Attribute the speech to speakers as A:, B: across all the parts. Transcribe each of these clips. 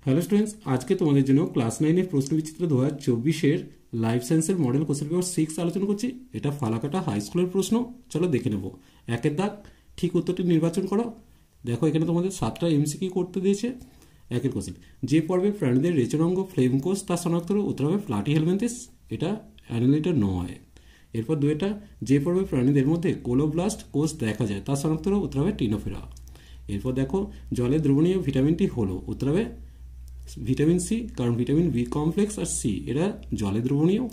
A: Hello students, আজকে তোমাদের জন্য ক্লাস 9 প্রশ্নবিচিত্র 2024 লাইফ সায়েন্সের মডেল কোশ্চেন পেপার 6 আলোচনা করছি। এটা ফালাকাটা হাই স্কুলের প্রশ্ন। চলো দেখে নেব। একের দাগ, ঠিক উত্তরটি নির্বাচন করো। দেখো এখানে তোমাদের 7টা এমসিকিউ করতে দিয়েছে। একের কোশ্চেন, যে পর্বে প্রাণীদের রেচনাঙ্গ ফ্লেম কোষ তা শনাক্ত করে, উত্তর হবে প্লাটি হেলমিনথেস, এটা অ্যানিলেটার নয়। এরপর দুইটা, যে পর্বে প্রাণীদের মধ্যে কোলোব্লাস্ট কোষ দেখা যায় তা শনাক্ত করে, উত্তর হবে টিনোফেরা। এরপর দেখো জলে দ্রবণীয় ভিটামিনটি হলো, উত্তর হবে ভিটামিন সি, কারণ ভিটামিন বি কমপ্লেক্স আর সি এরা জলে দ্রবণীয়।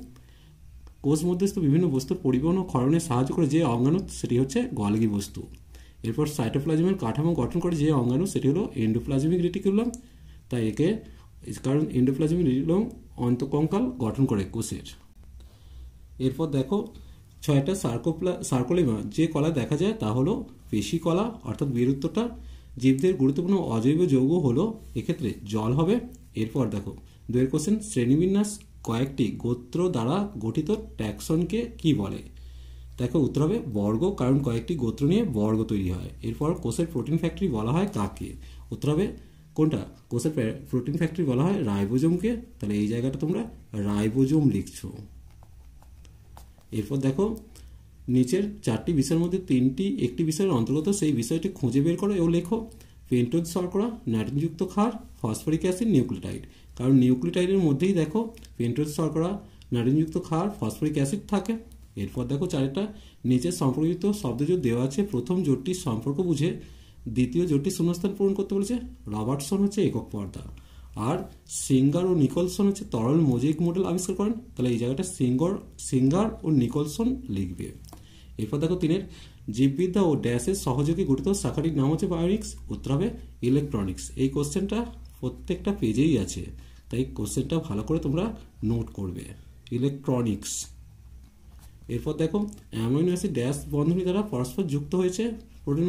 A: কোষ মধ্যস্থ বিভিন্ন বস্তুর পরিবহন ও ক্ষরণে সাহায্য করে যে অঙ্গাণু, সেটি হচ্ছে গলগি বস্তু। এরপর সাইটোপ্লাজমের কাঠামো গঠন করে যে অঙ্গাণু, সেটি হলো এন্ডোপ্লাজমিক রেটিকুলাম। তাই একে, কারণ এন্ডোপ্লাজমিক রেটিকুলাম অন্তঃকঙ্কাল গঠন করে কোষের। এরপর দেখো 6টা সার্কোলেমা যে কলা দেখা যায় তা হলো পেশি কলা, অর্থাৎ বিয়ের উত্তরটা। জীবদের গুরুত্বপূর্ণ অজৈব যৌগ হলো, এক্ষেত্রে জল হবে। এরপর দেখো 2 কোশ্চেন, শ্রেণীবিন্যাস কয়েকটি গোত্র দ্বারা গঠিত ট্যাক্সনকে কি বলে? দেখো উত্তর হবে বর্গ, কারণ কয়েকটি গোত্র নিয়ে বর্গ তৈরি হয়। এরপর কোষের প্রোটিন ফ্যাক্টরি বলা হয় কাকে? উত্তর হবে কোনটা? কোষের প্রোটিন ফ্যাক্টরি বলা হয় রাইবোজোমকে। তাহলে এই জায়গাটা তোমরা রাইবোজোম লিখছো। এরপর দেখো নিচের 4টি বিষয়ের মধ্যে 3টি একটি বিষয়ের অন্তর্গত, সেই বিষয়টি খুঁজে বের করো এবং লেখো। পেন্টোজ শর্করা, নাইট্রোজেনযুক্ত ক্ষার, ফসফরিক অ্যাসিড, নিউক্লিওটাইড। কারণ নিউক্লিওটাইডের মধ্যেই দেখো পেন্টোজ শর্করা, নাইট্রোজেনযুক্ত ক্ষার, ফসফরিক অ্যাসিড থাকে। এরপর দেখো 4টা নিচের সম্পর্কযুক্ত শব্দজোট দেওয়া আছে, প্রথম জোটটির সম্পর্ক বুঝে দ্বিতীয় জোটটির শূন্যস্থান পূরণ করতে বলেছে। রবার্টসন হচ্ছে একক পর্দা, আর সিঙ্গার ও নিকলসন হচ্ছে তরল মোজাইক মডেল আবিষ্কার করেন। তাহলে এই জায়গাটা সিঙ্গার ও নিকলসন লিখবে। এরপর দেখো 3 জীববিদ্যা ও ড্যাশের সহযোগী গঠিত শাখাটির নাম হচ্ছে বায়োনিক্স, উত্তর হবে ইলেকট্রনিক্স। এই কোশ্চেনটা প্রত্যেকটা পেজেই আছে, তাই কোশ্চেনটা ভালো করে তোমরা নোট করবে, ইলেকট্রনিক্স। এরপর দেখো অ্যামাইনো অ্যাসিড ড্যাশ বন্ধনী দ্বারা পরস্পর যুক্ত হয়েছে, প্রোটিন,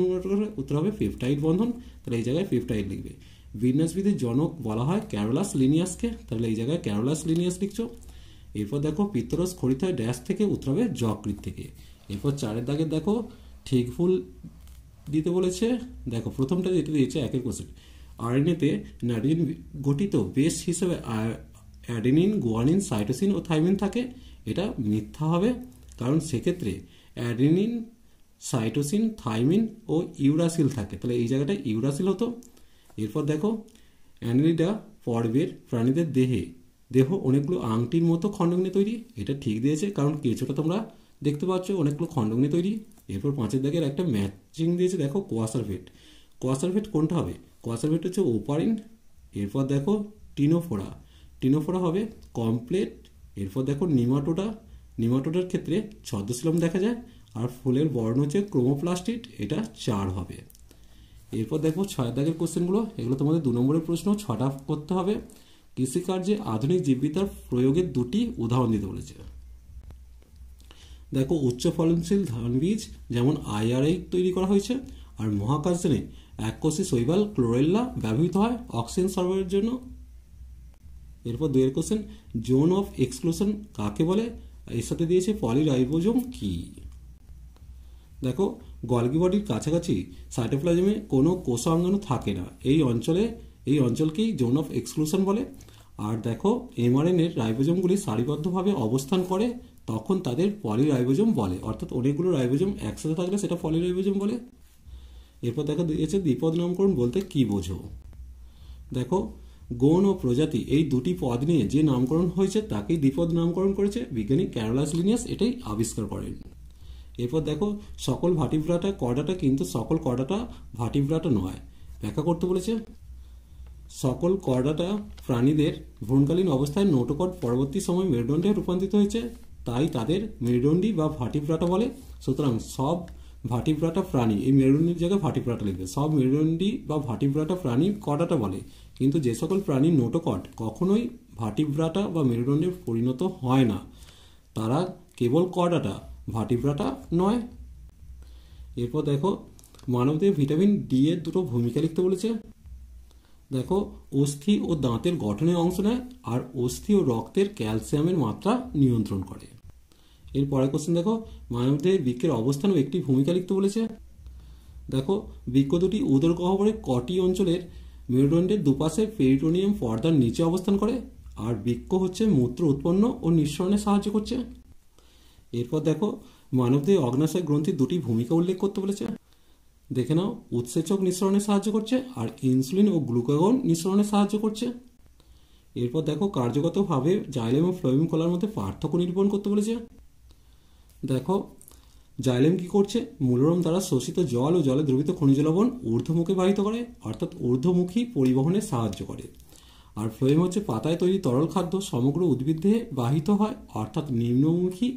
A: উত্তর হবে পেপটাইড বন্ধন। তাহলে এই জায়গায় পেপটাইড লিখবে। বিন্যাসবিধির জনক বলা হয় ক্যারোলাস লিনিয়াসকে, তাহলে এই জায়গায় ক্যারোলাস লিনিয়াস লিখছো। এরপর দেখো পিত্তরস খরিত হয় ড্যাশ থেকে, উত্তর হবে যকৃৎ থেকে। এরপর 4 দাগের দেখো ঠিক ভুল দিতে বলেছে। দেখো প্রথমটা যেটা দিয়েছে একের কোশ্চেন, আরএনএতে নাইট্রোজেন গঠিত বেস হিসেবে অ্যাডেনিন, গুয়ানিন, সাইটোসিন ও থাইমিন থাকে, এটা মিথ্যা হবে, কারণ সেক্ষেত্রে অ্যাডেনিন, সাইটোসিন, থাইমিন ও ইউরাসিল থাকে। তাহলে এই জায়গাটা ইউরাসিল হতো। এরপর দেখো অ্যানিলিডা পর্বের প্রাণীদের দেহ অনেকগুলো আংটির মতো খণ্ডক নিয়ে তৈরি, এটা ঠিক দিয়েছে, কারণ কেঁচোটা তোমরা দেখতে পাচ্ছ অনেকগুলো খণ্ডক নিয়ে তৈরি। এরপর 5 দাগের একটা ম্যাচিং দিয়েছে, দেখো কোয়াসারভেট। কোয়াসারভেট কোনটা হবে? কোয়াসারভেট হচ্ছে ওপারিন। এরপর দেখো টিনোফোরা হবে কমপ্লেট। এরপর দেখো নিমাটোডার ক্ষেত্রে ছদ্মশিলম দেখা যায়, আর ফুলের বর্ণ হচ্ছে ক্রোমোপ্লাস্টিড, এটা 4 হবে। এরপর দেখো 6 দাগের কোশ্চেনগুলো, এগুলো তোমাদের 2 নম্বরের প্রশ্ন, 6টা করতে হবে। কৃষিকার্যে আধুনিক জীববিদ্যার প্রয়োগের 2টি উদাহরণ দিতে বলেছে। দেখো উচ্চ ফলনশীল ধান বীজ যেমন IRI তৈরি করা হয়েছে, আর মহাকাশযানে এককোষী শৈবাল ক্লোরেল্লা ব্যবহৃত হয় অক্সিজেন সরবরাহের জন্য। এরপর 2 কোশ্চেন, জোন অফ এক্সক্লুশন কাকে বলে? এর সাথে দিয়েছে পলিরাইবোজোম কি। দেখো গলগি বডির কাছাকাছি সাইটোপ্লাজমে কোনো কোষাঙ্গাণু থাকে না, এই অঞ্চলকেই জোন অফ এক্সক্লুশন বলে। আর দেখো এমআরএনএর রাইবোজোমগুলি সারিবদ্ধভাবে অবস্থান করে, তখন তাদের পলিরাইবোজোম বলে, অর্থাৎ অনেকগুলো রাইবোজোম একসাথে থাকলে সেটা পলিরাইবোজোম বলে। এরপর দেখো দিয়েছে দ্বিপদ নামকরণ বলতে কি বোঝো। দেখো গণ ও প্রজাতি এই 2টি পদ নিয়ে যে নামকরণ হয়েছে তাকেই দ্বিপদ নামকরণ করেছে বিজ্ঞানী ক্যারোলাস লিনিয়াস, এটাই আবিষ্কার করেন। এরপর দেখো সকল ভার্টিব্রাটা কর্ডাটা, কিন্তু সকল কর্ডাটা ভার্টিব্রাটা নয়, ব্যাখ্যা করতে বলেছে। সকল কর্ডাটা প্রাণীদের ভ্রূণকালীন অবস্থায় নোটোকর্ড পরবর্তী সময় মেরুদণ্ডে রূপান্তরিত হয়েছে, তাই তাদের মেরুদণ্ডী বা ভার্টিব্রাটা বলে। সুতরাং সব ভার্টিব্রাটা প্রাণী, এই মেরুদণ্ডীর জায়গায় ভার্টিব্রাটা লিখবে, সব মেরুদণ্ডী বা ভার্টিব্রাটা প্রাণী কর্ডাটা বলে, কিন্তু যে সকল প্রাণী নোটোকর্ড কখনোই ভার্টিব্রাটা বা মেরুদণ্ডে পরিণত হয় না, তারা কেবল কর্ডাটা, ভার্টিব্রাটা নয়। এরপর দেখো মানবদেহে ভিটামিন ডি এর 2টো ভূমিকা লিখতে বলেছে। দেখো অস্থি ও দাঁতের গঠনে অংশ নেয়, আর অস্থি ও রক্তের ক্যালসিয়ামের মাত্রা নিয়ন্ত্রণ করে। এর পরের কোশ্চেন দেখো মানবদেহে বৃক্কের অবস্থান ও একটি ভূমিকা লিখতে বলেছে। দেখো বৃক্ক দুটি উদর গহ্বরের কটি অঞ্চলের মেরুদণ্ডের দুপাশে পেরিটোনিয়াম পর্দার নিচে অবস্থান করে, আর বৃক্ক হচ্ছে মূত্র উৎপন্ন ও নিঃসরণে সাহায্য করছে। এরপর দেখো মানবদেহে অগ্ন্যাশয় গ্রন্থির দুটি ভূমিকা উল্লেখ করতে বলেছে। দেখে নাও, উৎসেচক নিঃসরণে সাহায্য করছে আর ইনসুলিন ও গ্লুকাগন নিঃসরণে সাহায্য করছে। এরপর দেখো কার্যগতভাবে জাইলেম ও ফ্লোয়েম কলার মধ্যে পার্থক্য নিরূপণ করতে বলেছে। দেখো জাইলেম কি করছে, মূলরম দ্বারা শোষিত জল ও জলে দ্রবীত খনিজ লবণ ঊর্ধ্বমুখে বাহিত করে, অর্থাৎ ঊর্ধ্বমুখী পরিবহনে সাহায্য করে। আর ফ্লোয়েম হচ্ছে পাতায় তৈরি তরল খাদ্য সমগ্র উদ্ভিদ দেহে বাহিত হয়, অর্থাৎ নিম্নমুখী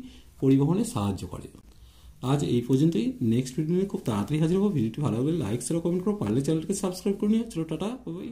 A: পরিবহনে সাহায্য করে। আজ এই পর্যন্তই। নেক্সট ভিডিও নিয়ে খুব তাড়াতাড়ি হাজির হবো। ভিডিওটি ভালো লাগলে লাইক শেয়ার কমেন্ট করো, পারলে চ্যানেলকে সাবস্ক্রাইব করে নিও। চলো টাটা, বাই।